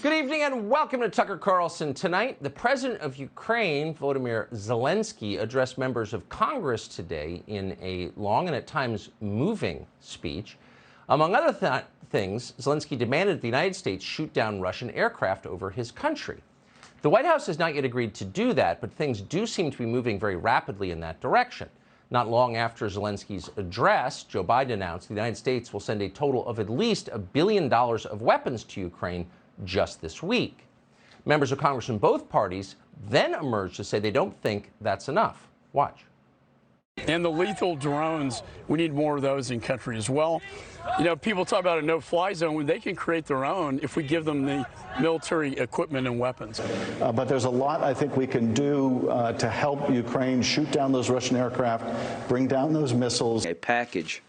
Good evening and welcome to Tucker Carlson Tonight. The president of Ukraine, Volodymyr Zelensky, addressed members of Congress today in a long and at times moving speech. Among other things, Zelensky demanded the United States shoot down Russian aircraft over his country. The White House has not yet agreed to do that, but things do seem to be moving very rapidly in that direction. Not long after Zelensky's address, Joe Biden announced the United States will send a total of at least $1 billion of weapons to Ukraine just this week. Members of Congress from both parties then emerged to say they don't think that's enough. Watch. And the lethal drones, we need more of those in country as well. You know, people talk about a no-fly zone when they can create their own if we give them the military equipment and weapons. But there's a lot I think we can do to help Ukraine shoot down those Russian aircraft, bring down those missiles. A package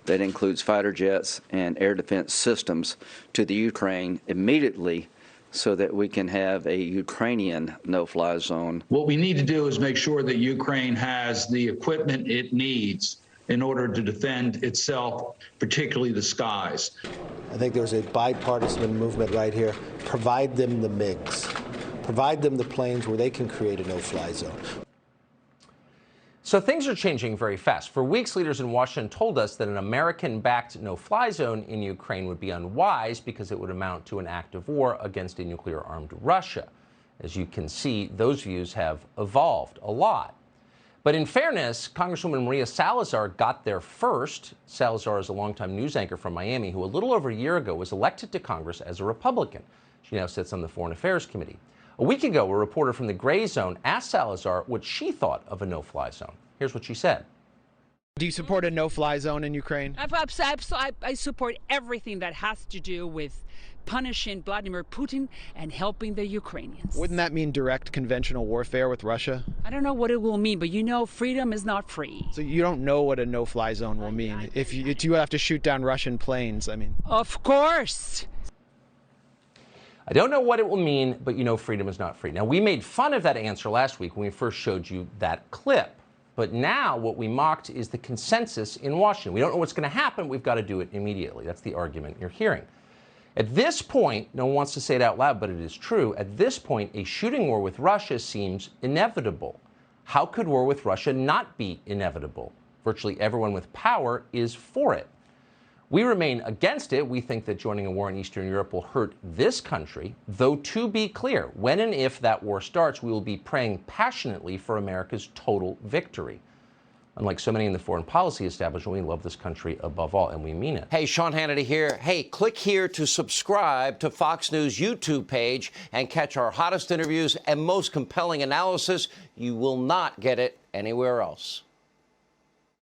that includes fighter jets and air defense systems to the Ukraine immediately so that we can have a Ukrainian no-fly zone. What we need to do is make sure that Ukraine has the equipment it needs in order to defend itself, particularly the skies. I think there's a bipartisan movement right here. Provide them the MiGs. Provide them the planes where they can create a no-fly zone. So things are changing very fast. For weeks, leaders in Washington told us that an American-backed no-fly zone in Ukraine would be unwise because it would amount to an act of war against a nuclear-armed Russia. As you can see, those views have evolved a lot. But in fairness, Congresswoman Maria Salazar got there first. Salazar is a longtime news anchor from Miami who a little over a year ago was elected to Congress as a Republican. She now sits on the Foreign Affairs Committee. A week ago, a reporter from the Gray Zone asked Salazar what she thought of a no-fly zone. Here's what she said. Do you support a no-fly zone in Ukraine? I support everything that has to do with punishing Vladimir Putin and helping the Ukrainians. Wouldn't that mean direct conventional warfare with Russia? I don't know what it will mean, but you know freedom is not free. So you don't know what a no-fly zone will mean. If you have to shoot down Russian planes, I mean. Of course. I don't know what it will mean, but you know freedom is not free. Now, we made fun of that answer last week when we first showed you that clip. But now what we mocked is the consensus in Washington. We don't know what's going to happen. We've got to do it immediately. That's the argument you're hearing. At this point, no one wants to say it out loud, but it is true. At this point, a shooting war with Russia seems inevitable. How could war with Russia not be inevitable? Virtually everyone with power is for it. We remain against it. We think that joining a war in Eastern Europe will hurt this country, though to be clear, when and if that war starts, we will be praying passionately for America's total victory. Unlike so many in the foreign policy establishment, we love this country above all, and we mean it. Hey, Sean Hannity here. Hey, click here to subscribe to Fox News YouTube page and catch our hottest interviews and most compelling analysis. You will not get it anywhere else.